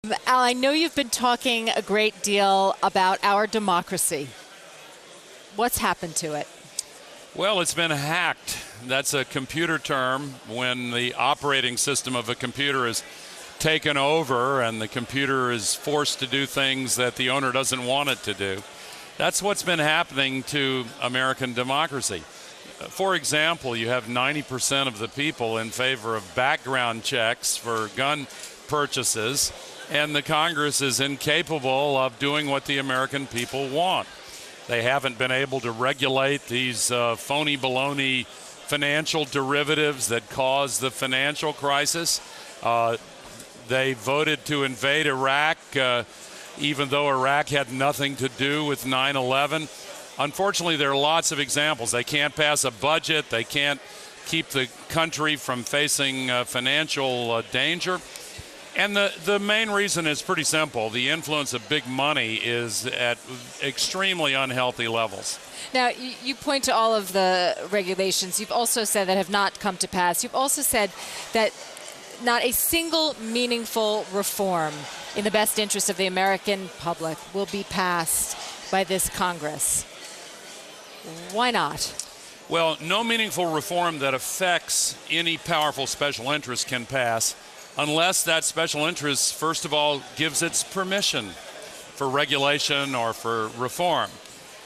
Al, I know you've been talking a great deal about our democracy. What's happened to it? Well, it's been hacked. That's a computer term when the operating system of a computer is taken over and the computer is forced to do things that the owner doesn't want it to do. That's what's been happening to American democracy. For example, you have 90% of the people in favor of background checks for gun purchases, and the Congress is incapable of doing what the American people want. They haven't been able to regulate these phony baloney financial derivatives that caused the financial crisis. They voted to invade Iraq, even though Iraq had nothing to do with 9/11. Unfortunately, there are lots of examples. They can't pass a budget. They can't keep the country from facing financial danger. And the main reason is pretty simple. The influence of big money is at extremely unhealthy levels. Now, you point to all of the regulations. You've also said that have not come to pass. You've also said that not a single meaningful reform in the best interest of the American public will be passed by this Congress. Why not? Well, no meaningful reform that affects any powerful special interest can pass unless that special interest, first of all, gives its permission for regulation or for reform.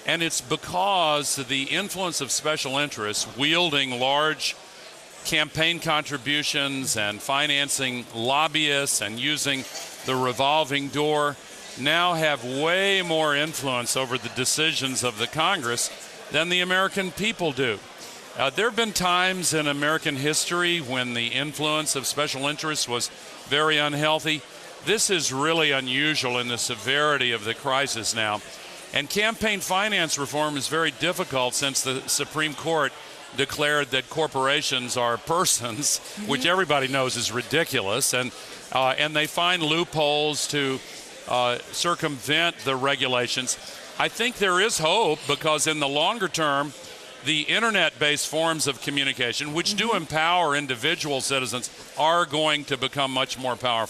And it's because the influence of special interests wielding large campaign contributions and financing lobbyists and using the revolving door now have way more influence over the decisions of the Congress than the American people do. There have been times in American history when the influence of special interests was very unhealthy. This is really unusual in the severity of the crisis now. And campaign finance reform is very difficult since the Supreme Court declared that corporations are persons, which everybody knows is ridiculous. And they find loopholes to circumvent the regulations. I think there is hope because in the longer term, the internet-based forms of communication, which do empower individual citizens, are going to become much more powerful.